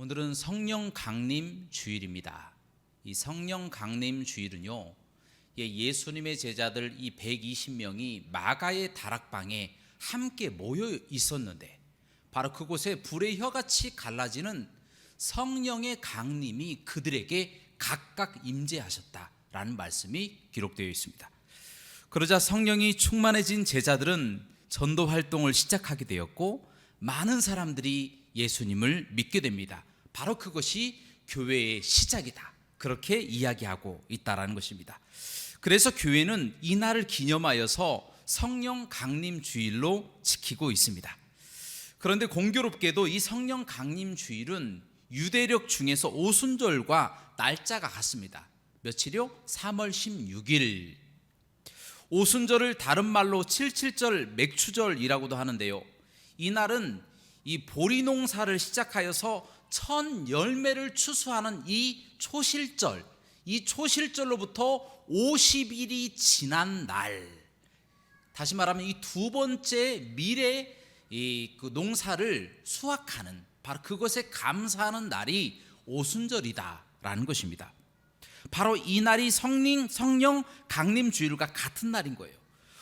오늘은 성령 강림 주일입니다. 이 성령 강림 주일은요, 예수님의 제자들 이 120명이 마가의 다락방에 함께 모여 있었는데 바로 그곳에 불의 혀같이 갈라지는 성령의 강림이 그들에게 각각 임재하셨다라는 말씀이 기록되어 있습니다. 그러자 성령이 충만해진 제자들은 전도 활동을 시작하게 되었고 많은 사람들이 예수님을 믿게 됩니다. 바로 그것이 교회의 시작이다, 그렇게 이야기하고 있다라는 것입니다. 그래서 교회는 이날을 기념하여서 성령 강림 주일로 지키고 있습니다. 그런데 공교롭게도 이 성령 강림 주일은 유대력 중에서 오순절과 날짜가 같습니다. 며칠이요? 3월 16일. 오순절을 다른 말로 칠칠절, 맥추절이라고도 하는데요, 이날은 이 보리 농사를 시작하여서 첫 열매를 추수하는 이 초실절, 이 초실절로부터 50일이 지난 날, 다시 말하면 이 두 번째 미래 그 농사를 수확하는, 바로 그것에 감사하는 날이 오순절이다라는 것입니다. 바로 이 날이 성령 강림 주일과 같은 날인 거예요.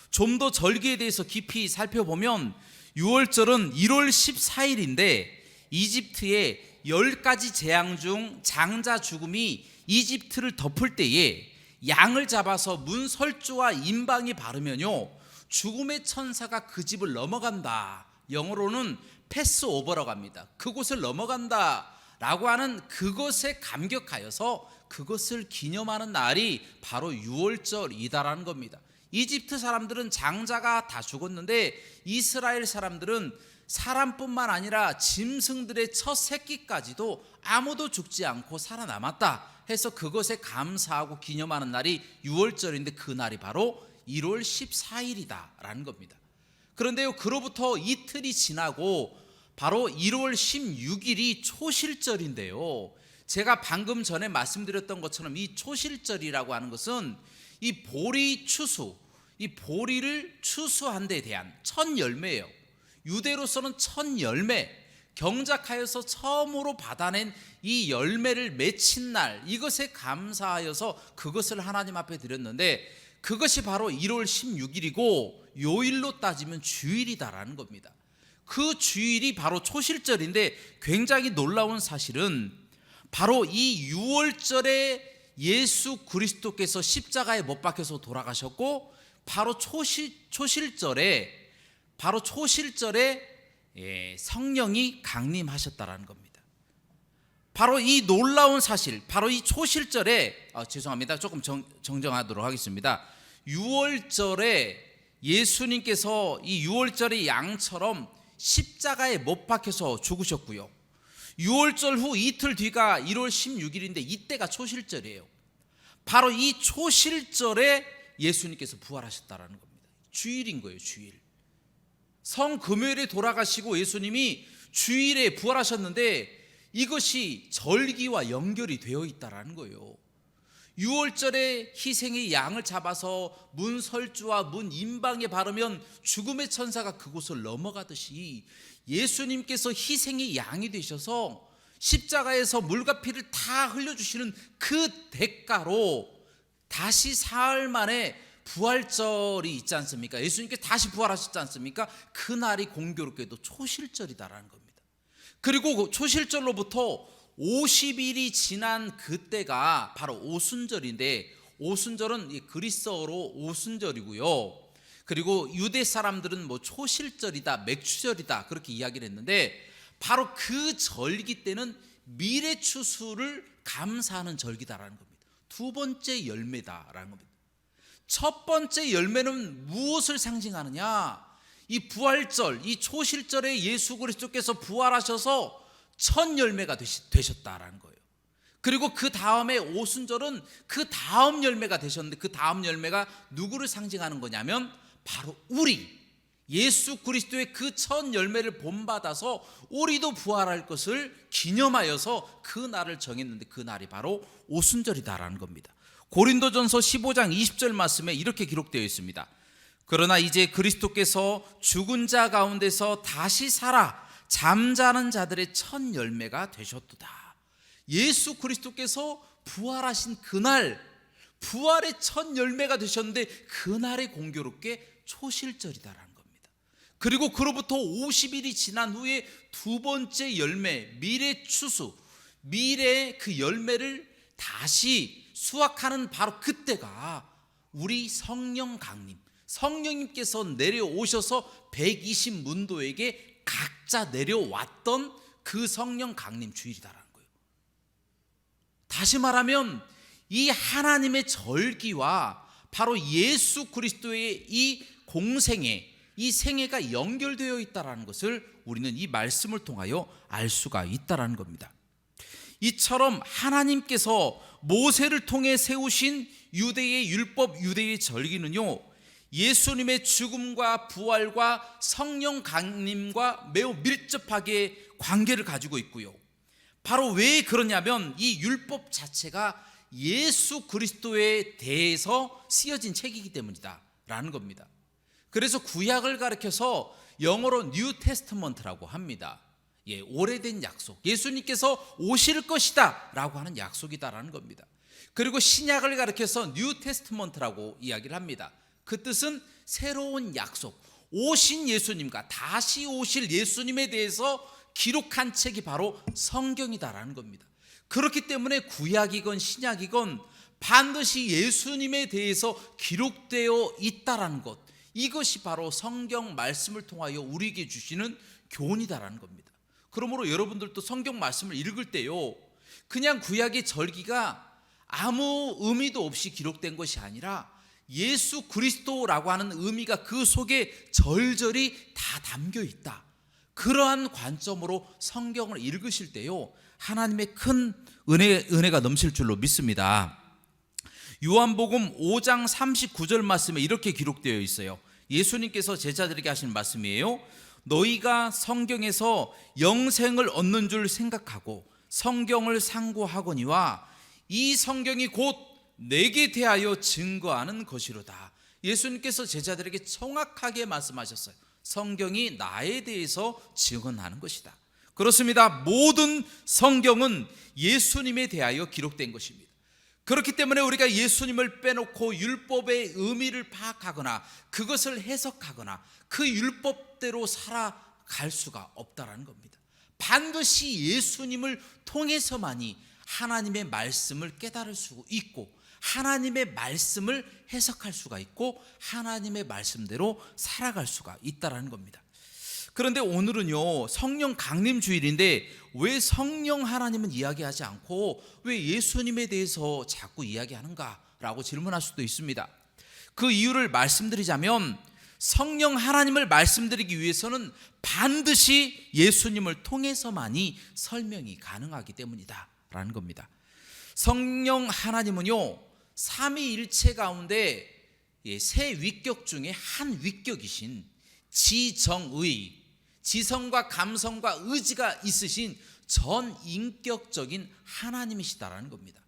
좀 더 절기에 대해서 깊이 살펴보면 6월절은 1월 14일인데 이집트의 10가지 재앙 중 장자 죽음이 이집트를 덮을 때에 양을 잡아서 문설주와 임방이 바르면요, 죽음의 천사가 그 집을 넘어간다, 영어로는 패스오버라고 합니다. 그곳을 넘어간다 라고 하는 그것에 감격하여서 그것을 기념하는 날이 바로 6월절이다라는 겁니다. 이집트 사람들은 장자가 다 죽었는데 이스라엘 사람들은 사람뿐만 아니라 짐승들의 첫 새끼까지도 아무도 죽지 않고 살아남았다 해서 그것에 감사하고 기념하는 날이 6월절인데 그 날이 바로 1월 14일이다라는 겁니다. 그런데요, 그로부터 이틀이 지나고 바로 1월 16일이 초실절인데요, 제가 방금 전에 말씀드렸던 것처럼 이 초실절이라고 하는 것은 이 보리 추수, 이 보리를 추수한 데 대한 첫 열매예요. 유대로서는 첫 열매, 경작하여서 처음으로 받아낸 이 열매를 맺힌 날, 이것에 감사하여서 그것을 하나님 앞에 드렸는데 그것이 바로 1월 16일이고 요일로 따지면 주일이다라는 겁니다. 그 주일이 바로 초실절인데 굉장히 놀라운 사실은 바로 이 6월절에 예수 그리스도께서 십자가에 못 박혀서 돌아가셨고 바로 초실절에 성령이 강림하셨다라는 겁니다. 바로 이 놀라운 사실, 바로 이 초실절에 죄송합니다, 조금 정정하도록 하겠습니다. 6월절에 예수님께서 이 6월절의 양처럼 십자가에 못 박혀서 죽으셨고요, 6월절 후 이틀 뒤가 1월 16일인데 이때가 초실절이에요. 바로 이 초실절에 예수님께서 부활하셨다라는 겁니다. 주일인 거예요, 주일. 성금요일에 돌아가시고 예수님이 주일에 부활하셨는데 이것이 절기와 연결이 되어 있다라는 거예요. 6월절에 희생의 양을 잡아서 문설주와 문임방에 바르면 죽음의 천사가 그곳을 넘어가듯이 예수님께서 희생의 양이 되셔서 십자가에서 물과 피를 다 흘려주시는 그 대가로 다시 사흘 만에 부활절이 있지 않습니까? 예수님께서 다시 부활하셨지 않습니까? 그날이 공교롭게도 초실절이다라는 겁니다. 그리고 초실절로부터 50일이 지난 그때가 바로 오순절인데, 오순절은 그리스어로 오순절이고요, 그리고 유대 사람들은 초실절이다, 맥추절이다 그렇게 이야기를 했는데 바로 그 절기 때는 미래 추수를 감사하는 절기다라는 겁니다. 두 번째 열매다라는 겁니다. 첫 번째 열매는 무엇을 상징하느냐? 이 부활절, 이 초실절에 예수 그리스도께서 부활하셔서 첫 열매가 되셨다라는 거예요. 그리고 그 다음에 오순절은 그 다음 열매가 되셨는데 그 다음 열매가 누구를 상징하는 거냐면 바로 우리, 예수 그리스도의 그 첫 열매를 본받아서 우리도 부활할 것을 기념하여서 그 날을 정했는데 그 날이 바로 오순절이다라는 겁니다. 고린도전서 15장 20절 말씀에 이렇게 기록되어 있습니다. 그러나 이제 그리스도께서 죽은 자 가운데서 다시 살아 잠자는 자들의 첫 열매가 되셨도다. 예수 그리스도께서 부활하신 그날, 부활의 첫 열매가 되셨는데 그날의 공교롭게 초실절이다라는 겁니다. 그리고 그로부터 50일이 지난 후에 두 번째 열매, 미래 추수, 미래의 그 열매를 다시 수확하는 바로 그때가 우리 성령 강림, 성령님께서 내려오셔서 120문도에게 각자 내려왔던 그 성령 강림 주일이다라는 거예요. 다시 말하면 이 하나님의 절기와 바로 예수 그리스도의 이 공생애, 이 생애가 연결되어 있다는 것을 우리는 이 말씀을 통하여 알 수가 있다는 겁니다. 이처럼 하나님께서 모세를 통해 세우신 유대의 율법, 유대의 절기는요, 예수님의 죽음과 부활과 성령 강림과 매우 밀접하게 관계를 가지고 있고요. 바로 왜 그러냐면 이 율법 자체가 예수 그리스도에 대해서 쓰여진 책이기 때문이다 라는 겁니다. 그래서 구약을 가리켜서 영어로 뉴 테스트먼트라고 합니다. 오래된 약속, 예수님께서 오실 것이다 라고 하는 약속이다라는 겁니다. 그리고 신약을 가리켜서 뉴 테스트먼트라고 이야기를 합니다. 그 뜻은 새로운 약속, 오신 예수님과 다시 오실 예수님에 대해서 기록한 책이 바로 성경이다라는 겁니다. 그렇기 때문에 구약이건 신약이건 반드시 예수님에 대해서 기록되어 있다라는 것, 이것이 바로 성경 말씀을 통하여 우리에게 주시는 교훈이다라는 겁니다. 그러므로 여러분들도 성경 말씀을 읽을 때요, 그냥 구약의 절기가 아무 의미도 없이 기록된 것이 아니라 예수 그리스도라고 하는 의미가 그 속에 절절히 다 담겨 있다, 그러한 관점으로 성경을 읽으실 때요, 하나님의 큰 은혜가 넘칠 줄로 믿습니다. 요한복음 5장 39절 말씀에 이렇게 기록되어 있어요. 예수님께서 제자들에게 하신 말씀이에요. 너희가 성경에서 영생을 얻는 줄 생각하고 성경을 상고하거니와 이 성경이 곧 내게 대하여 증거하는 것이로다. 예수님께서 제자들에게 정확하게 말씀하셨어요. 성경이 나에 대해서 증언하는 것이다. 그렇습니다. 모든 성경은 예수님에 대하여 기록된 것입니다. 그렇기 때문에 우리가 예수님을 빼놓고 율법의 의미를 파악하거나 그것을 해석하거나 그 율법대로 살아갈 수가 없다라는 겁니다. 반드시 예수님을 통해서만이 하나님의 말씀을 깨달을 수 있고 하나님의 말씀을 해석할 수가 있고 하나님의 말씀대로 살아갈 수가 있다라는 겁니다. 그런데 오늘은요, 성령 강림 주일인데 왜 성령 하나님은 이야기하지 않고 왜 예수님에 대해서 자꾸 이야기하는가라고 질문할 수도 있습니다. 그 이유를 말씀드리자면 성령 하나님을 말씀드리기 위해서는 반드시 예수님을 통해서만이 설명이 가능하기 때문이다 라는 겁니다. 성령 하나님은요, 삼위일체 가운데 세 위격 중에 한 위격이신 지정의, 지성과 감성과 의지가 있으신 전인격적인 하나님이시다라는 겁니다.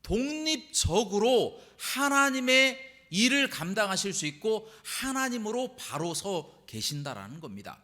독립적으로 하나님의 일을 감당하실 수 있고 하나님으로 바로 서 계신다라는 겁니다.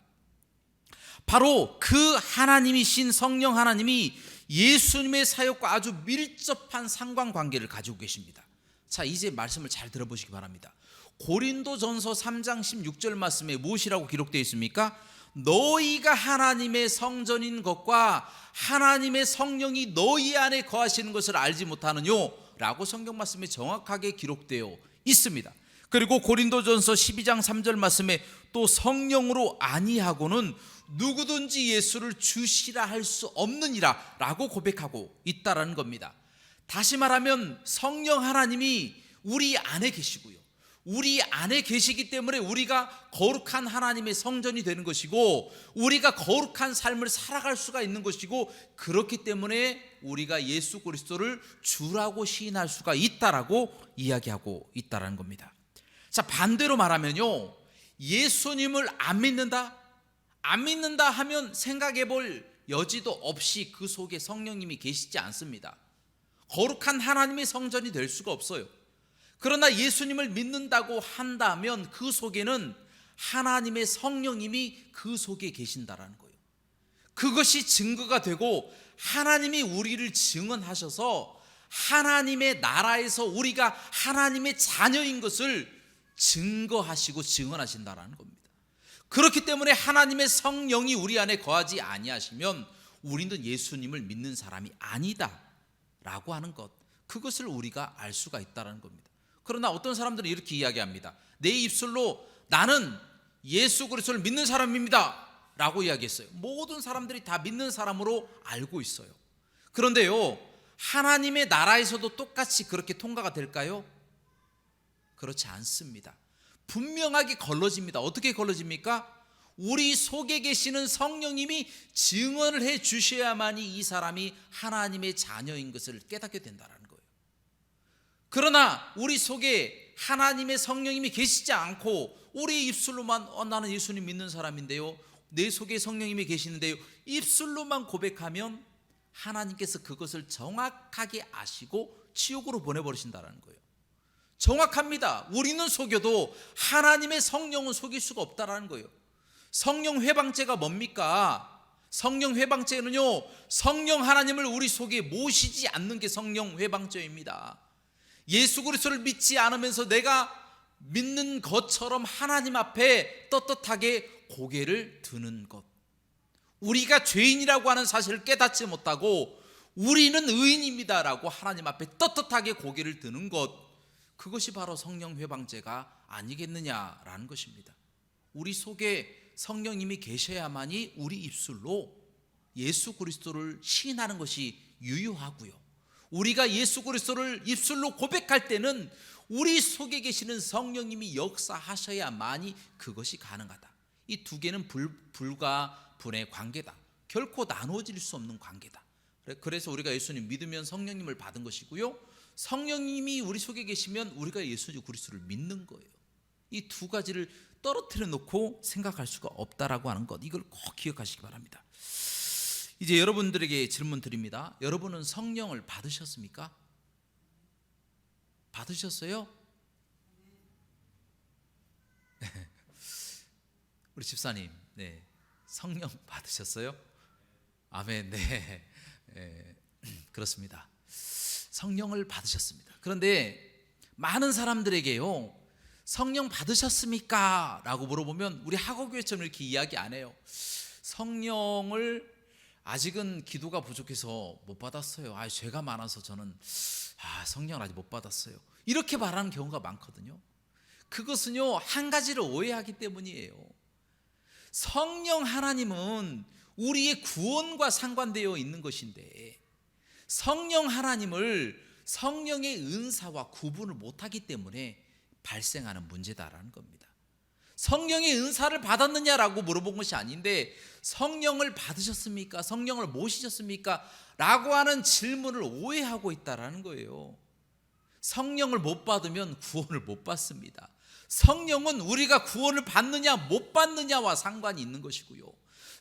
바로 그 하나님이신 성령 하나님이 예수님의 사역과 아주 밀접한 상관관계를 가지고 계십니다. 자, 이제 말씀을 잘 들어보시기 바랍니다. 고린도전서 3장 16절 말씀에 무엇이라고 기록되어 있습니까? 너희가 하나님의 성전인 것과 하나님의 성령이 너희 안에 거하시는 것을 알지 못하느뇨? 라고 성경 말씀에 정확하게 기록되어 있습니다. 그리고 고린도전서 12장 3절 말씀에 또 성령으로 아니하고는 누구든지 예수를 주시라 할 수 없느니라 라고 고백하고 있다라는 겁니다. 다시 말하면 성령 하나님이 우리 안에 계시고요, 우리 안에 계시기 때문에 우리가 거룩한 하나님의 성전이 되는 것이고 우리가 거룩한 삶을 살아갈 수가 있는 것이고 그렇기 때문에 우리가 예수 그리스도를 주라고 시인할 수가 있다라고 이야기하고 있다라는 겁니다. 자, 반대로 말하면요, 예수님을 안 믿는다 하면 생각해 볼 여지도 없이 그 속에 성령님이 계시지 않습니다. 거룩한 하나님의 성전이 될 수가 없어요. 그러나 예수님을 믿는다고 한다면 그 속에는 하나님의 성령님이 그 속에 계신다라는 거예요. 그것이 증거가 되고 하나님이 우리를 증언하셔서 하나님의 나라에서 우리가 하나님의 자녀인 것을 증거하시고 증언하신다라는 겁니다. 그렇기 때문에 하나님의 성령이 우리 안에 거하지 아니하시면 우리는 예수님을 믿는 사람이 아니다라고 하는 것, 그것을 우리가 알 수가 있다는 겁니다. 그러나 어떤 사람들은 이렇게 이야기합니다. 내 입술로 나는 예수 그리스도를 믿는 사람입니다 라고 이야기했어요. 모든 사람들이 다 믿는 사람으로 알고 있어요. 그런데요, 하나님의 나라에서도 똑같이 그렇게 통과가 될까요? 그렇지 않습니다. 분명하게 걸러집니다. 어떻게 걸러집니까? 우리 속에 계시는 성령님이 증언을 해 주셔야만이 이 사람이 하나님의 자녀인 것을 깨닫게 된다는 거예요. 그러나 우리 속에 하나님의 성령님이 계시지 않고 우리 입술로만 나는 예수님 믿는 사람인데요, 내 속에 성령님이 계시는데요, 입술로만 고백하면 하나님께서 그것을 정확하게 아시고 지옥으로 보내버리신다는 거예요. 정확합니다. 우리는 속여도 하나님의 성령은 속일 수가 없다라는 거예요. 성령 회방죄가 뭡니까? 성령 회방죄는요, 성령 하나님을 우리 속에 모시지 않는 게 성령 회방죄입니다. 예수 그리스도를 믿지 않으면서 내가 믿는 것처럼 하나님 앞에 떳떳하게 고개를 드는 것, 우리가 죄인이라고 하는 사실을 깨닫지 못하고 우리는 의인입니다라고 하나님 앞에 떳떳하게 고개를 드는 것, 그것이 바로 성령 회방죄가 아니겠느냐라는 것입니다. 우리 속에 성령님이 계셔야만이 우리 입술로 예수 그리스도를 시인하는 것이 유효하고요, 우리가 예수 그리스도를 입술로 고백할 때는 우리 속에 계시는 성령님이 역사하셔야만이 그것이 가능하다. 이 두 개는 불과 분의 관계다. 결코 나눠질 수 없는 관계다. 그래서 우리가 예수님 믿으면 성령님을 받은 것이고요, 성령님이 우리 속에 계시면 우리가 예수 그리스도를 믿는 거예요. 이 두 가지를 떨어뜨려 놓고 생각할 수가 없다라고 하는 것, 이걸 꼭 기억하시기 바랍니다. 이제 여러분들에게 질문 드립니다. 여러분은 성령을 받으셨습니까? 받으셨어요? 우리 집사님, 네, 성령 받으셨어요? 아멘. 네, 그렇습니다. 성령을 받으셨습니다. 그런데 많은 사람들에게요, 성령 받으셨습니까? 라고 물어보면 우리 하고교회처럼 이렇게 이야기 안 해요. 성령을 아직은 기도가 부족해서 못 받았어요. 죄가 많아서 저는 성령을 아직 못 받았어요. 이렇게 말하는 경우가 많거든요. 그것은요, 한 가지를 오해하기 때문이에요. 성령 하나님은 우리의 구원과 상관되어 있는 것인데 성령 하나님을 성령의 은사와 구분을 못하기 때문에 발생하는 문제다라는 겁니다. 성령의 은사를 받았느냐라고 물어본 것이 아닌데 성령을 받으셨습니까? 성령을 모시셨습니까? 라고 하는 질문을 오해하고 있다라는 거예요. 성령을 못 받으면 구원을 못 받습니다. 성령은 우리가 구원을 받느냐 못 받느냐와 상관이 있는 것이고요,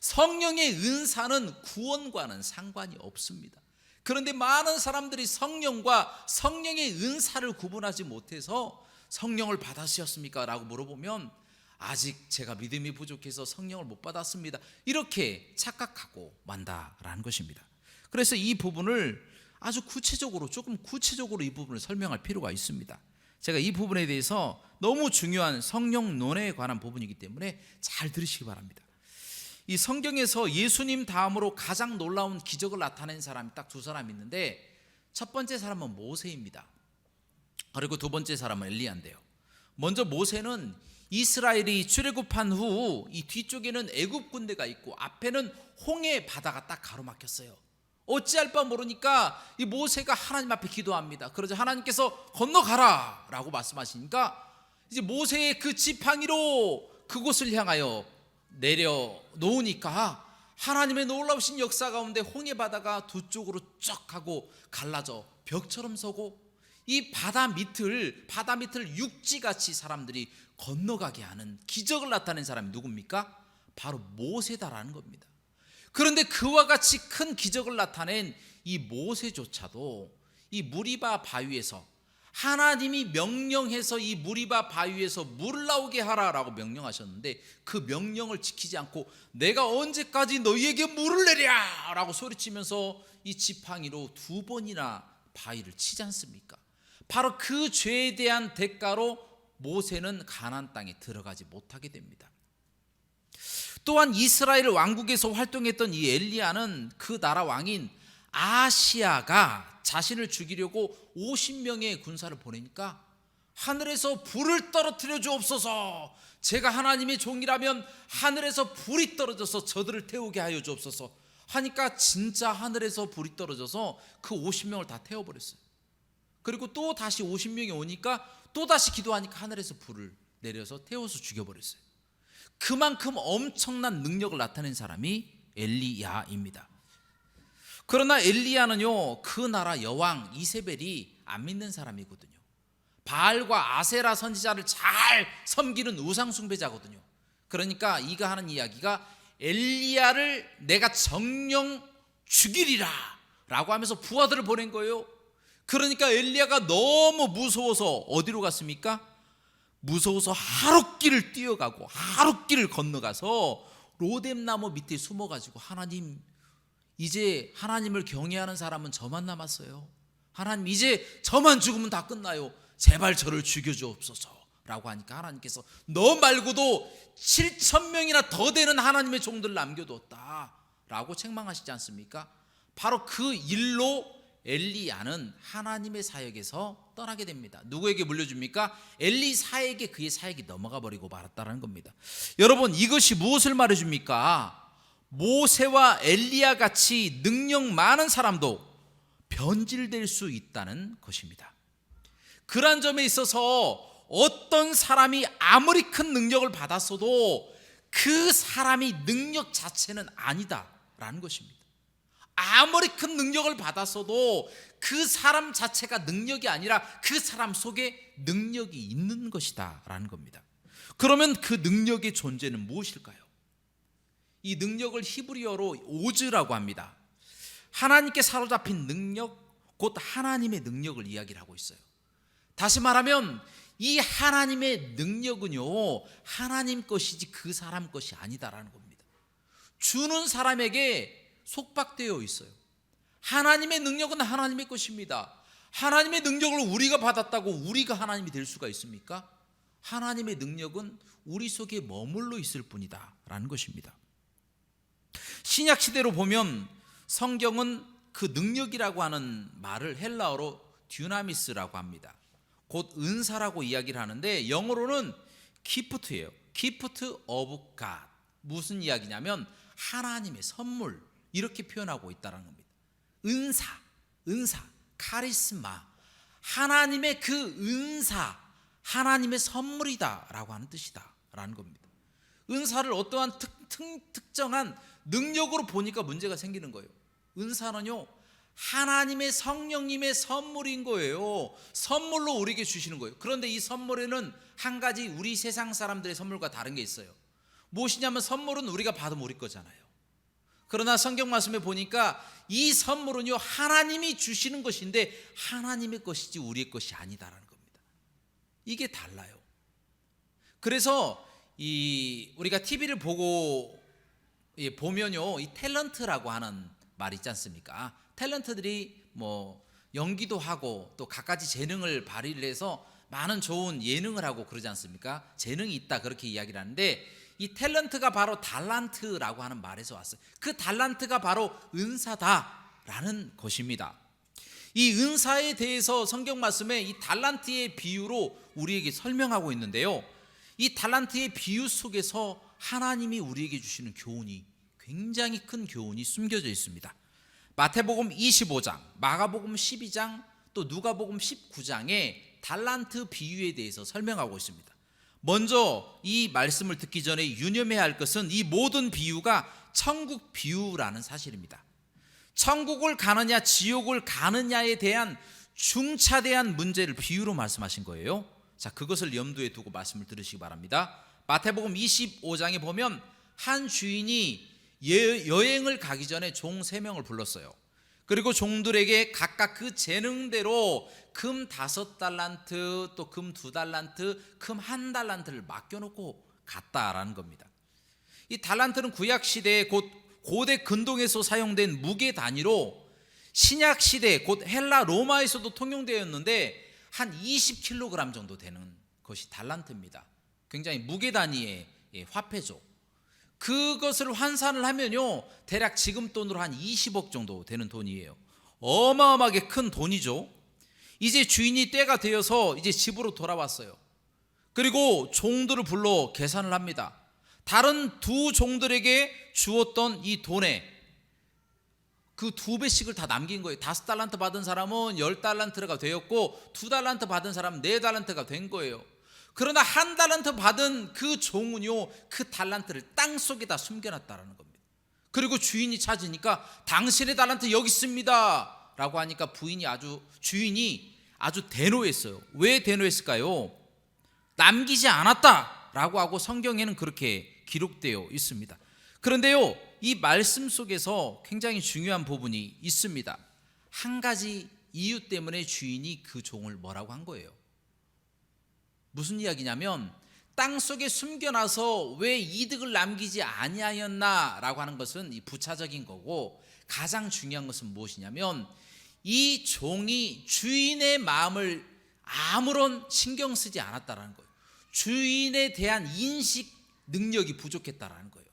성령의 은사는 구원과는 상관이 없습니다. 그런데 많은 사람들이 성령과 성령의 은사를 구분하지 못해서 성령을 받으셨습니까? 라고 물어보면 아직 제가 믿음이 부족해서 성령을 못 받았습니다, 이렇게 착각하고 만다라는 것입니다. 그래서 이 부분을 아주 구체적으로, 조금 구체적으로 이 부분을 설명할 필요가 있습니다. 제가 이 부분에 대해서 너무 중요한 성령론에 관한 부분이기 때문에 잘 들으시기 바랍니다. 이 성경에서 예수님 다음으로 가장 놀라운 기적을 나타낸 사람이 딱 두 사람 있는데, 첫 번째 사람은 모세입니다. 그리고 두 번째 사람은 엘리야인데요. 먼저 모세는 이스라엘이 출애굽한 후 이 뒤쪽에는 애굽 군대가 있고 앞에는 홍해 바다가 딱 가로막혔어요. 어찌할 바 모르니까 이 모세가 하나님 앞에 기도합니다. 그러자 하나님께서 건너가라 라고 말씀하시니까 이제 모세의 그 지팡이로 그곳을 향하여 내려 놓으니까 하나님의 놀라우신 역사 가운데 홍해 바다가 두 쪽으로 쫙 하고 갈라져 벽처럼 서고 이 바다 밑을 육지같이 사람들이 건너가게 하는 기적을 나타낸 사람이 누굽니까? 바로 모세다라는 겁니다. 그런데 그와 같이 큰 기적을 나타낸 이 모세조차도 이 무리바 바위에서 하나님이 명령해서 이 무리바 바위에서 물을 나오게 하라라고 명령하셨는데 그 명령을 지키지 않고 내가 언제까지 너희에게 물을 내랴 라고 소리치면서 이 지팡이로 2번이나 바위를 치지 않습니까? 바로 그 죄에 대한 대가로 모세는 가나안 땅에 들어가지 못하게 됩니다. 또한 이스라엘 왕국에서 활동했던 이 엘리야는 그 나라 왕인 아시아가 자신을 죽이려고 50명의 군사를 보내니까 하늘에서 불을 떨어뜨려 주옵소서, 제가 하나님의 종이라면 하늘에서 불이 떨어져서 저들을 태우게 하여 주옵소서 하니까 진짜 하늘에서 불이 떨어져서 그 50명을 다 태워버렸어요. 그리고 또 다시 50명이 오니까 또 다시 기도하니까 하늘에서 불을 내려서 태워서 죽여버렸어요. 그만큼 엄청난 능력을 나타낸 사람이 엘리야입니다. 그러나 엘리야는요, 그 나라 여왕 이세벨이 안 믿는 사람이거든요. 바알과 아세라 선지자를 잘 섬기는 우상 숭배자거든요. 그러니까 이가 하는 이야기가 엘리야를 내가 정령 죽이리라 라고 하면서 부하들을 보낸 거예요. 그러니까 엘리야가 너무 무서워서 어디로 갔습니까? 무서워서 하룻길을 뛰어가고 하룻길을 건너가서 로뎀나무 밑에 숨어가지고 하나님, 이제 하나님을 경외하는 사람은 저만 남았어요. 하나님, 이제 저만 죽으면 다 끝나요. 제발 저를 죽여주옵소서 라고 하니까 하나님께서 너 말고도 7,000명이나 더 되는 하나님의 종들을 남겨뒀다 라고 책망하시지 않습니까? 바로 그 일로 엘리야는 하나님의 사역에서 떠나게 됩니다. 누구에게 물려줍니까? 엘리사에게 그의 사역이 넘어가 버리고 말았다는 겁니다. 여러분, 이것이 무엇을 말해줍니까? 모세와 엘리야 같이 능력 많은 사람도 변질될 수 있다는 것입니다. 그런 점에 있어서 어떤 사람이 아무리 큰 능력을 받았어도 그 사람이 능력 자체는 아니다라는 것입니다. 아무리 큰 능력을 받았어도 그 사람 자체가 능력이 아니라 그 사람 속에 능력이 있는 것이다 라는 겁니다. 그러면 그 능력의 존재는 무엇일까요? 이 능력을 히브리어로 오즈라고 합니다. 하나님께 사로잡힌 능력, 곧 하나님의 능력을 이야기를 하고 있어요. 다시 말하면 이 하나님의 능력은요, 하나님 것이지 그 사람 것이 아니다라는 겁니다. 주는 사람에게 속박되어 있어요. 하나님의 능력은 하나님의 것입니다. 하나님의 능력을 우리가 받았다고 우리가 하나님이 될 수가 있습니까? 하나님의 능력은 우리 속에 머물러 있을 뿐이다 라는 것입니다. 신약 시대로 보면 성경은 그 능력이라고 하는 말을 헬라어로 듀나미스라고 합니다. 곧 은사라고 이야기를 하는데 영어로는 기프트예요. 기프트 오브 갓. 무슨 이야기냐면 하나님의 선물, 이렇게 표현하고 있다는 겁니다. 은사, 카리스마, 하나님의 그 은사, 하나님의 선물이다 라고 하는 뜻이다 라는 겁니다. 은사를 어떠한 특정한 능력으로 보니까 문제가 생기는 거예요. 은사는요, 하나님의 성령님의 선물인 거예요. 선물로 우리에게 주시는 거예요. 그런데 이 선물에는 한 가지 우리 세상 사람들의 선물과 다른 게 있어요. 무엇이냐면 선물은 우리가 받으면 우리 거잖아요. 그러나 성경 말씀에 보니까 이 선물은요, 하나님이 주시는 것인데 하나님의 것이지 우리의 것이 아니다라는 겁니다. 이게 달라요. 그래서 우리가 TV를 보면요, 이 탤런트라고 하는 말 있지 않습니까? 탤런트들이 뭐 연기도 하고 또 갖가지 재능을 발휘를 해서 많은 좋은 예능을 하고 그러지 않습니까? 재능이 있다 그렇게 이야기를 하는데 이 탤런트가 바로 달란트라고 하는 말에서 왔어요. 그 달란트가 바로 은사다라는 것입니다. 이 은사에 대해서 성경 말씀에 이 달란트의 비유로 우리에게 설명하고 있는데요, 이 달란트의 비유 속에서 하나님이 우리에게 주시는 교훈이, 굉장히 큰 교훈이 숨겨져 있습니다. 마태복음 25장, 마가복음 12장, 또 누가복음 19장에 달란트 비유에 대해서 설명하고 있습니다. 먼저 이 말씀을 듣기 전에 유념해야 할 것은 이 모든 비유가 천국 비유라는 사실입니다. 천국을 가느냐 지옥을 가느냐에 대한 중차대한 문제를 비유로 말씀하신 거예요. 자, 그것을 염두에 두고 말씀을 들으시기 바랍니다. 마태복음 25장에 보면 한 주인이 여행을 가기 전에 종 3명을 불렀어요. 그리고 종들에게 각각 그 재능대로 금 5달란트, 또 금 2달란트, 금 1달란트를 맡겨놓고 갔다라는 겁니다. 이 달란트는 구약 시대에 곧 고대 근동에서 사용된 무게 단위로 신약 시대 곧 헬라 로마에서도 통용되었는데 한 20kg 정도 되는 것이 달란트입니다. 굉장히 무게 단위의 화폐죠. 그것을 환산을 하면요, 대략 지금 돈으로 한 20억 정도 되는 돈이에요. 어마어마하게 큰 돈이죠. 이제 주인이 때가 되어서 이제 집으로 돌아왔어요. 그리고 종들을 불러 계산을 합니다. 다른 두 종들에게 주었던 이 돈에 그 2배씩을 다 남긴 거예요. 5달란트 받은 사람은 10달란트가 되었고 2달란트 받은 사람은 4달란트가 된 거예요. 그러나 1달란트 받은 그 종은요, 그 달란트를 땅속에다 숨겨놨다는 겁니다. 그리고 주인이 찾으니까 당신의 달란트 여기 있습니다 라고 하니까 주인이 아주 대노했어요. 왜 대노했을까요? 남기지 않았다 라고 하고 성경에는 그렇게 기록되어 있습니다. 그런데요, 이 말씀 속에서 굉장히 중요한 부분이 있습니다. 한 가지 이유 때문에 주인이 그 종을 뭐라고 한 거예요? 무슨 이야기냐면, 땅속에 숨겨놔서 왜 이득을 남기지 아니하였나라고 하는 것은 이 부차적인 거고, 가장 중요한 것은 무엇이냐면 이 종이 주인의 마음을 아무런 신경 쓰지 않았다라는 거예요. 주인에 대한 인식 능력이 부족했다라는 거예요.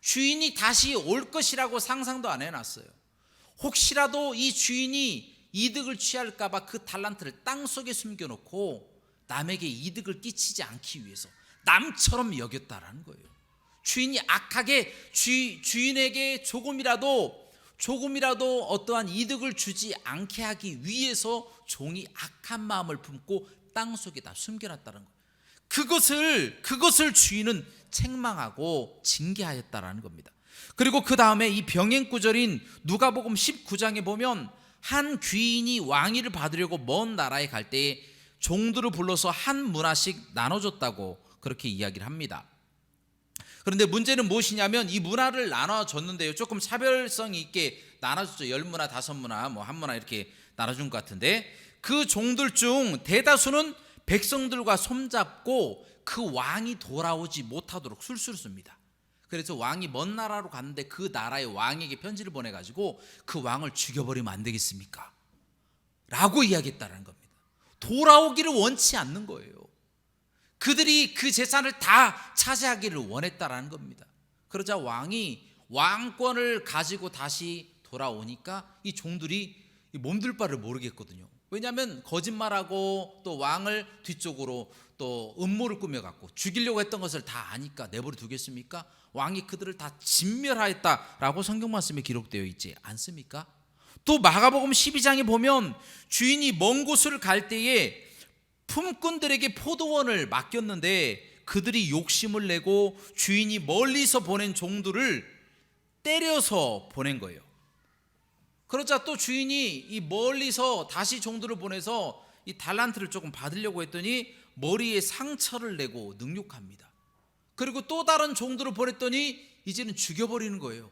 주인이 다시 올 것이라고 상상도 안 해놨어요. 혹시라도 이 주인이 이득을 취할까 봐 그 달란트를 땅속에 숨겨놓고 남에게 이득을 끼치지 않기 위해서 남처럼 여겼다라는 거예요. 주인이 악하게 주인에게 조금이라도 어떠한 이득을 주지 않게 하기 위해서 종이 악한 마음을 품고 땅속에다 숨겨놨다는 거예요. 그것을 주인은 책망하고 징계하였다라는 겁니다. 그리고 그 다음에 이 병행 구절인 누가복음 19장에 보면 한 귀인이 왕위를 받으려고 먼 나라에 갈 때에 종들을 불러서 한 문화씩 나눠줬다고 그렇게 이야기를 합니다. 그런데 문제는 무엇이냐면 이 문화를 나눠줬는데요, 조금 차별성 있게 나눠줬죠. 10문화, 5문화, 뭐 1문화 이렇게 나눠준 것 같은데, 그 종들 중 대다수는 백성들과 손잡고 그 왕이 돌아오지 못하도록 술수를 씁니다. 그래서 왕이 먼 나라로 갔는데 그 나라의 왕에게 편지를 보내가지고 그 왕을 죽여버리면 안 되겠습니까? 라고 이야기했다는 겁니다. 돌아오기를 원치 않는 거예요. 그들이 그 재산을 다 차지하기를 원했다라는 겁니다. 그러자 왕이 왕권을 가지고 다시 돌아오니까 이 종들이 몸둘 바를 모르겠거든요. 왜냐하면 거짓말하고 또 왕을 뒤쪽으로 또 음모를 꾸며갖고 죽이려고 했던 것을 다 아니까 내버려 두겠습니까? 왕이 그들을 다 진멸하였다라고 성경 말씀에 기록되어 있지 않습니까? 또 마가복음 12장에 보면 주인이 먼 곳을 갈 때에 품꾼들에게 포도원을 맡겼는데 그들이 욕심을 내고 주인이 멀리서 보낸 종들을 때려서 보낸 거예요. 그러자 또 주인이 이 멀리서 다시 종들을 보내서 이 달란트를 조금 받으려고 했더니 머리에 상처를 내고 능욕합니다. 그리고 또 다른 종들을 보냈더니 이제는 죽여버리는 거예요.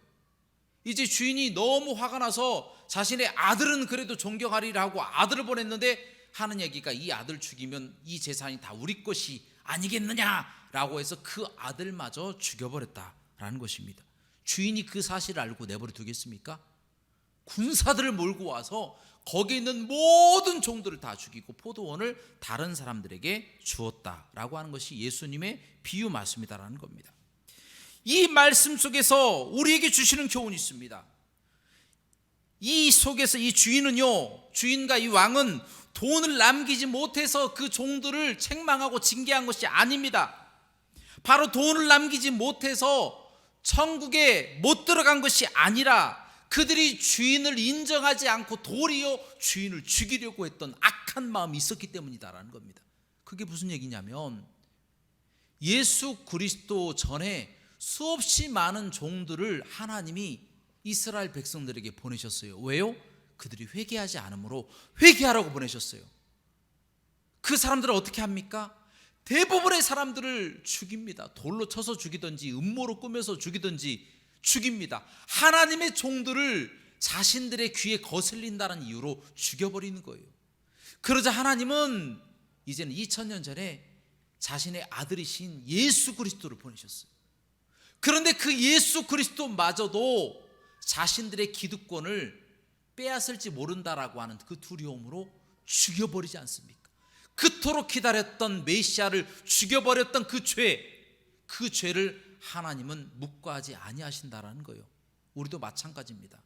이제 주인이 너무 화가 나서 자신의 아들은 그래도 존경하리라 하고 아들을 보냈는데 하는 얘기가 이 아들 죽이면 이 재산이 다 우리 것이 아니겠느냐라고 해서 그 아들마저 죽여버렸다라는 것입니다. 주인이 그 사실을 알고 내버려 두겠습니까? 군사들을 몰고 와서 거기에 있는 모든 종들을 다 죽이고 포도원을 다른 사람들에게 주었다라고 하는 것이 예수님의 비유 말씀이다라는 겁니다. 이 말씀 속에서 우리에게 주시는 교훈이 있습니다. 이 속에서 이 주인과 이 왕은 돈을 남기지 못해서 그 종들을 책망하고 징계한 것이 아닙니다. 바로 돈을 남기지 못해서 천국에 못 들어간 것이 아니라 그들이 주인을 인정하지 않고 도리어 주인을 죽이려고 했던 악한 마음이 있었기 때문이다라는 겁니다. 그게 무슨 얘기냐면 예수 그리스도 전에 수없이 많은 종들을 하나님이 이스라엘 백성들에게 보내셨어요. 왜요? 그들이 회개하지 않으므로 회개하라고 보내셨어요. 그 사람들은 어떻게 합니까? 대부분의 사람들을 죽입니다. 돌로 쳐서 죽이든지 음모로 꾸며서 죽이든지 죽입니다. 하나님의 종들을 자신들의 귀에 거슬린다는 이유로 죽여버리는 거예요. 그러자 하나님은 이제는 2000년 전에 자신의 아들이신 예수 그리스도를 보내셨어요. 그런데 그 예수 그리스도마저도 자신들의 기득권을 빼앗을지 모른다라고 하는 그 두려움으로 죽여버리지 않습니까? 그토록 기다렸던 메시아를 죽여버렸던 그 죄를 하나님은 묵과하지 아니하신다라는 거예요. 우리도 마찬가지입니다.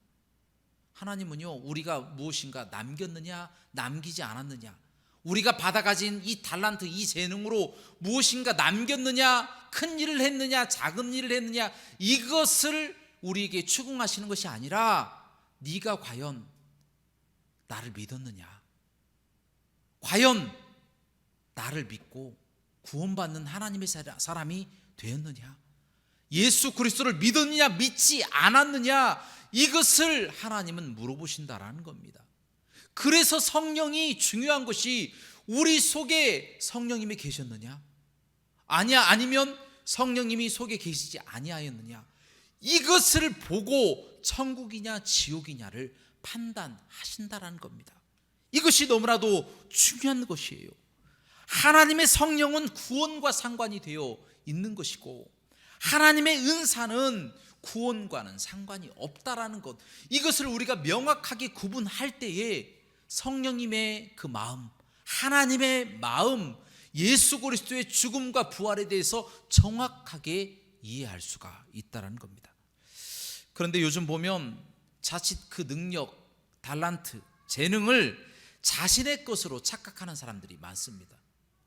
하나님은요, 우리가 무엇인가 남겼느냐 남기지 않았느냐, 우리가 받아가진 이 달란트, 이 재능으로 무엇인가 남겼느냐, 큰 일을 했느냐 작은 일을 했느냐, 이것을 우리에게 추궁하시는 것이 아니라 네가 과연 나를 믿었느냐, 과연 나를 믿고 구원받는 하나님의 사람이 되었느냐, 예수 그리스도를 믿었느냐 믿지 않았느냐, 이것을 하나님은 물어보신다라는 겁니다. 그래서 성령이 중요한 것이 우리 속에 성령님이 계셨느냐, 아니면 성령님이 속에 계시지 아니하였느냐, 이것을 보고 천국이냐 지옥이냐를 판단하신다라는 겁니다. 이것이 너무나도 중요한 것이에요. 하나님의 성령은 구원과 상관이 되어 있는 것이고 하나님의 은사는 구원과는 상관이 없다라는 것, 이것을 우리가 명확하게 구분할 때에 성령님의 그 마음, 하나님의 마음, 예수 그리스도의 죽음과 부활에 대해서 정확하게 이해할 수가 있다는 겁니다. 그런데 요즘 보면 자칫 그 능력, 달란트, 재능을 자신의 것으로 착각하는 사람들이 많습니다.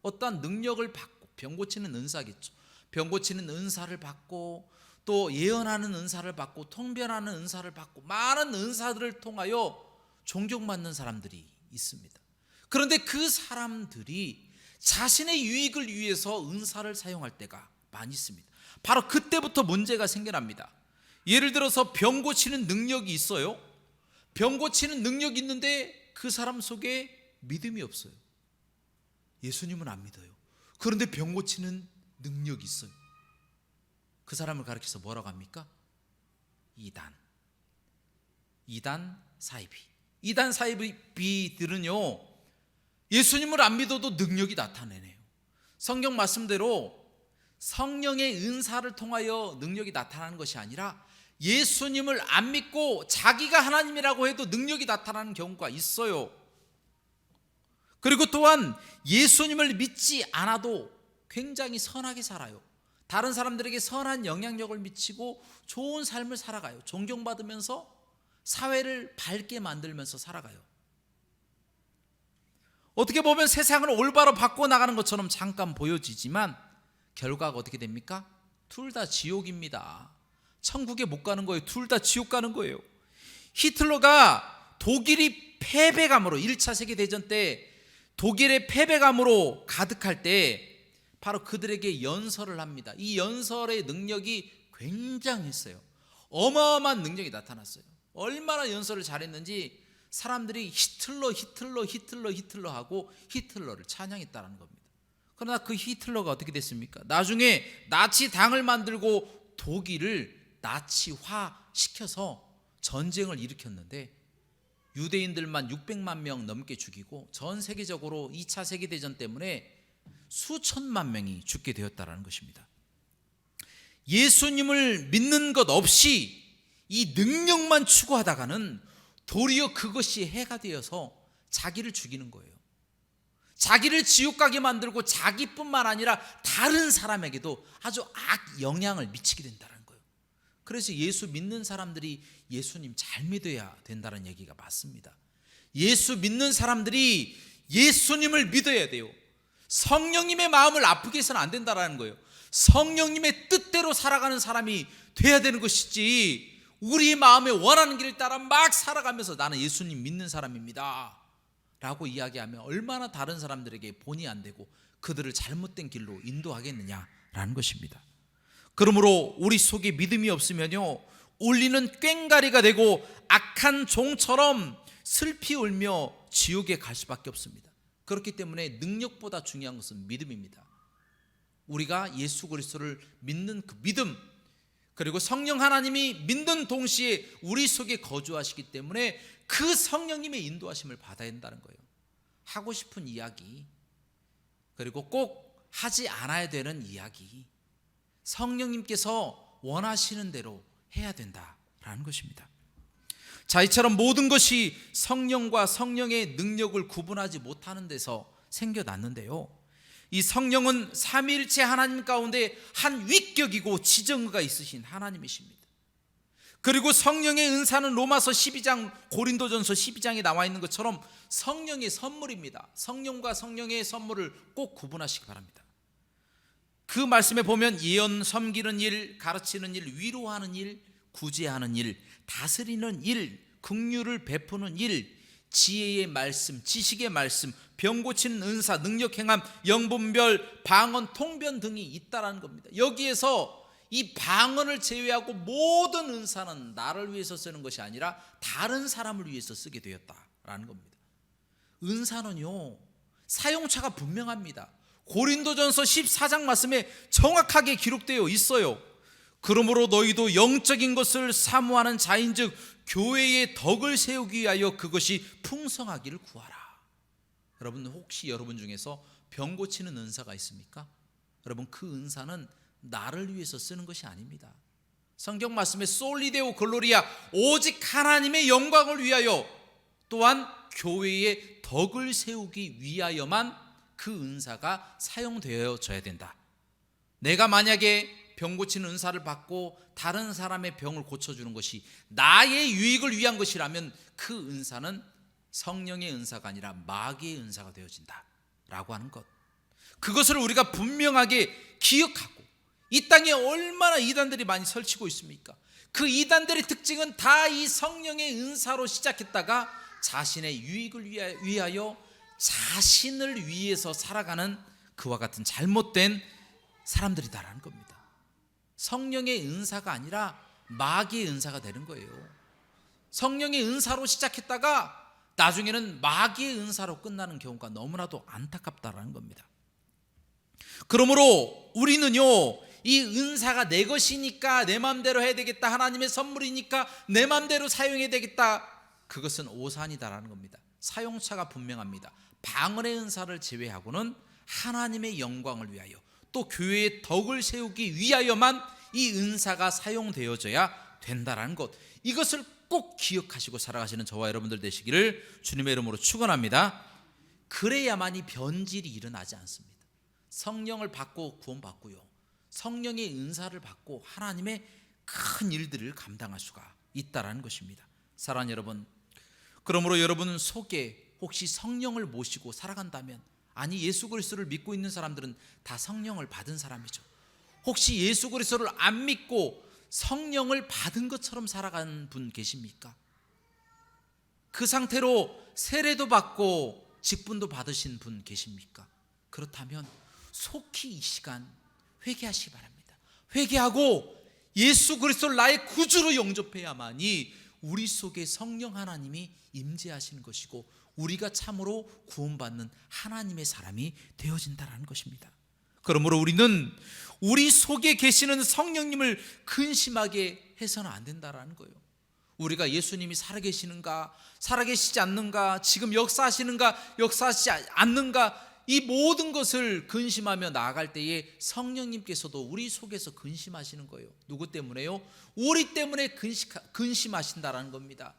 어떠한 능력을 받고, 병 고치는 은사겠죠. 병 고치는 은사를 받고, 또 예언하는 은사를 받고, 통변하는 은사를 받고, 많은 은사들을 통하여 존경받는 사람들이 있습니다. 그런데 그 사람들이 자신의 유익을 위해서 은사를 사용할 때가 많이 있습니다. 바로 그때부터 문제가 생겨납니다. 예를 들어서 병 고치는 능력이 있어요. 병 고치는 능력이 있는데 그 사람 속에 믿음이 없어요. 예수님은 안 믿어요. 그런데 병 고치는 능력이 있어요. 그 사람을 가리켜서 뭐라고 합니까? 이단 사이비. 이단 사이비들은요, 예수님을 안 믿어도 능력이 나타내네요. 성경 말씀대로 성령의 은사를 통하여 능력이 나타나는 것이 아니라 예수님을 안 믿고 자기가 하나님이라고 해도 능력이 나타나는 경우가 있어요. 그리고 또한 예수님을 믿지 않아도 굉장히 선하게 살아요. 다른 사람들에게 선한 영향력을 미치고 좋은 삶을 살아가요. 존경받으면서 사회를 밝게 만들면서 살아가요. 어떻게 보면 세상을 올바로 바꿔나가는 것처럼 잠깐 보여지지만 결과가 어떻게 됩니까? 둘 다 지옥입니다. 천국에 못 가는 거예요. 둘 다 지옥 가는 거예요. 히틀러가 독일이 패배감으로 1차 세계대전 때 독일의 패배감으로 가득할 때 바로 그들에게 연설을 합니다. 이 연설의 능력이 굉장했어요. 어마어마한 능력이 나타났어요. 얼마나 연설을 잘했는지 사람들이 히틀러 하고 히틀러를 찬양했다는 겁니다. 그러나 그 히틀러가 어떻게 됐습니까? 나중에 나치 당을 만들고 독일을 나치화 시켜서 전쟁을 일으켰는데 유대인들만 600만 명 넘게 죽이고 전 세계적으로 2차 세계대전 때문에 수천만 명이 죽게 되었다는 것입니다. 예수님을 믿는 것 없이 이 능력만 추구하다가는 도리어 그것이 해가 되어서 자기를 죽이는 거예요. 자기를 지옥 가게 만들고 자기뿐만 아니라 다른 사람에게도 아주 악 영향을 미치게 된다는 거예요. 그래서 예수 믿는 사람들이 예수님 잘 믿어야 된다는 얘기가 맞습니다. 예수 믿는 사람들이 예수님을 믿어야 돼요. 성령님의 마음을 아프게 해서는 안 된다는 거예요. 성령님의 뜻대로 살아가는 사람이 돼야 되는 것이지, 우리 마음에 원하는 길을 따라 막 살아가면서 나는 예수님 믿는 사람입니다 라고 이야기하면 얼마나 다른 사람들에게 본이 안 되고 그들을 잘못된 길로 인도하겠느냐라는 것입니다. 그러므로 우리 속에 믿음이 없으면요, 울리는 꽹가리가 되고 악한 종처럼 슬피 울며 지옥에 갈 수밖에 없습니다. 그렇기 때문에 능력보다 중요한 것은 믿음입니다. 우리가 예수 그리스도를 믿는 그 믿음, 그리고 성령 하나님이 믿는 동시에 우리 속에 거주하시기 때문에 그 성령님의 인도하심을 받아야 된다는 거예요. 하고 싶은 이야기, 그리고 꼭 하지 않아야 되는 이야기, 성령님께서 원하시는 대로 해야 된다라는 것입니다. 자, 이처럼 모든 것이 성령과 성령의 능력을 구분하지 못하는 데서 생겨났는데요, 이 성령은 삼위일체 하나님 가운데 한 위격이고 지정의가 있으신 하나님이십니다. 그리고 성령의 은사는 로마서 12장, 고린도전서 12장에 나와 있는 것처럼 성령의 선물입니다. 성령과 성령의 선물을 꼭 구분하시기 바랍니다. 그 말씀에 보면 예언, 섬기는 일, 가르치는 일, 위로하는 일, 구제하는 일, 다스리는 일, 긍휼을 베푸는 일, 지혜의 말씀, 지식의 말씀, 병 고치는 은사, 능력 행함, 영분별, 방언, 통변 등이 있다라는 겁니다. 여기에서 이 방언을 제외하고 모든 은사는 나를 위해서 쓰는 것이 아니라 다른 사람을 위해서 쓰게 되었다라는 겁니다. 은사는요, 사용처가 분명합니다. 고린도전서 14장 말씀에 정확하게 기록되어 있어요. 그러므로 너희도 영적인 것을 사모하는 자인즉 교회의 덕을 세우기 위하여 그것이 풍성하기를 구하라. 여러분, 혹시 여러분 중에서 병 고치는 은사가 있습니까? 여러분, 그 은사는 나를 위해서 쓰는 것이 아닙니다. 성경 말씀에 솔리데오 글로리아, 오직 하나님의 영광을 위하여, 또한 교회의 덕을 세우기 위하여만 그 은사가 사용되어져야 된다. 내가 만약에 병 고치는 은사를 받고 다른 사람의 병을 고쳐주는 것이 나의 유익을 위한 것이라면 그 은사는 성령의 은사가 아니라 마귀의 은사가 되어진다라고 하는 것, 그것을 우리가 분명하게 기억하고, 이 땅에 얼마나 이단들이 많이 설치고 있습니까? 그 이단들의 특징은 다 이 성령의 은사로 시작했다가 자신의 유익을 위하여 자신을 위해서 살아가는 그와 같은 잘못된 사람들이다라는 겁니다. 성령의 은사가 아니라 마귀의 은사가 되는 거예요. 성령의 은사로 시작했다가 나중에는 마귀의 은사로 끝나는 경우가 너무나도 안타깝다라는 겁니다. 그러므로 우리는요, 이 은사가 내 것이니까 내 마음대로 해야 되겠다, 하나님의 선물이니까 내 마음대로 사용해야 되겠다, 그것은 오산이다라는 겁니다. 사용처가 분명합니다. 방언의 은사를 제외하고는 하나님의 영광을 위하여, 또 교회의 덕을 세우기 위하여만 이 은사가 사용되어져야 된다라는 것, 이것을 꼭 기억하시고 살아가시는 저와 여러분들 되시기를 주님의 이름으로 축원합니다. 그래야만이 변질이 일어나지 않습니다. 성령을 받고 구원받고요, 성령의 은사를 받고 하나님의 큰 일들을 감당할 수가 있다라는 것입니다. 사랑하는 여러분, 그러므로 여러분 속에 혹시 성령을 모시고 살아간다면, 아니 예수 그리스도를 믿고 있는 사람들은 다 성령을 받은 사람이죠. 혹시 예수 그리스도를 안 믿고 성령을 받은 것처럼 살아가는 분 계십니까? 그 상태로 세례도 받고 직분도 받으신 분 계십니까? 그렇다면 속히 이 시간 회개하시기 바랍니다. 회개하고 예수 그리스도를 나의 구주로 영접해야만이 우리 속에 성령 하나님이 임재하시는 것이고 우리가 참으로 구원받는 하나님의 사람이 되어진다는 것입니다. 그러므로 우리는 우리 속에 계시는 성령님을 근심하게 해서는 안 된다는 거예요. 우리가 예수님이 살아계시는가, 살아계시지 않는가, 지금 역사하시는가, 역사하시지 않는가, 이 모든 것을 근심하며 나아갈 때에 성령님께서도 우리 속에서 근심하시는 거예요. 누구 때문에요? 우리 때문에 근심하신다라는 겁니다.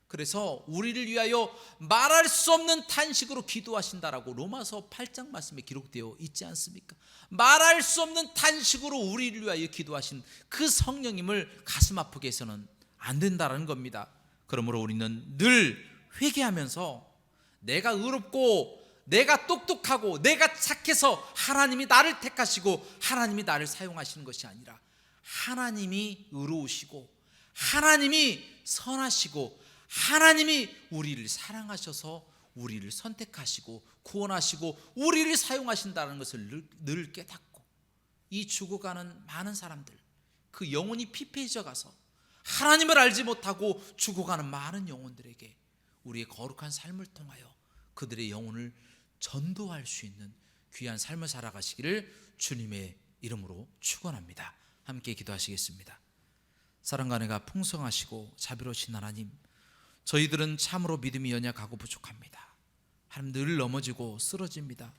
그래서 우리를 위하여 말할 수 없는 탄식으로 기도하신다라고 로마서 8장 말씀에 기록되어 있지 않습니까? 말할 수 없는 탄식으로 우리를 위하여 기도하신 그 성령님을 가슴 아프게 해서는 안 된다는 겁니다. 그러므로 우리는 늘 회개하면서 내가 의롭고 내가 똑똑하고 내가 착해서 하나님이 나를 택하시고 하나님이 나를 사용하시는 것이 아니라 하나님이 의로우시고 하나님이 선하시고 하나님이 우리를 사랑하셔서 우리를 선택하시고 구원하시고 우리를 사용하신다는 것을 늘 깨닫고, 이 죽어가는 많은 사람들, 그 영혼이 피폐해져 가서 하나님을 알지 못하고 죽어가는 많은 영혼들에게 우리의 거룩한 삶을 통하여 그들의 영혼을 전도할 수 있는 귀한 삶을 살아가시기를 주님의 이름으로 축원합니다. 함께 기도하시겠습니다. 사랑과 은혜가 풍성하시고 자비로우신 하나님, 저희들은 참으로 믿음이 연약하고 부족합니다. 하나님, 늘 넘어지고 쓰러집니다.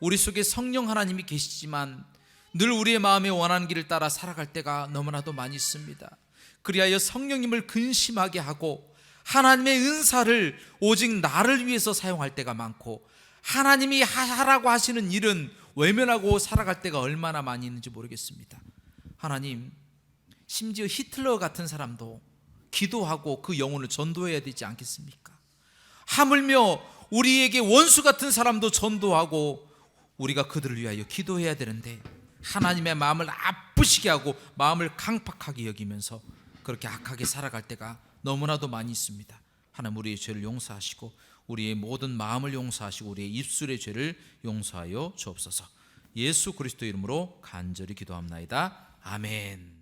우리 속에 성령 하나님이 계시지만 늘 우리의 마음에 원하는 길을 따라 살아갈 때가 너무나도 많이 있습니다. 그리하여 성령님을 근심하게 하고 하나님의 은사를 오직 나를 위해서 사용할 때가 많고, 하나님이 하라고 하시는 일은 외면하고 살아갈 때가 얼마나 많이 있는지 모르겠습니다. 하나님, 심지어 히틀러 같은 사람도 기도하고 그 영혼을 전도해야 되지 않겠습니까? 하물며 우리에게 원수 같은 사람도 전도하고 우리가 그들을 위하여 기도해야 되는데, 하나님의 마음을 아프시게 하고 마음을 강팍하게 여기면서 그렇게 악하게 살아갈 때가 너무나도 많이 있습니다. 하나님, 우리의 죄를 용서하시고 우리의 모든 마음을 용서하시고 우리의 입술의 죄를 용서하여 주옵소서. 예수 그리스도 이름으로 간절히 기도합나이다. 아멘.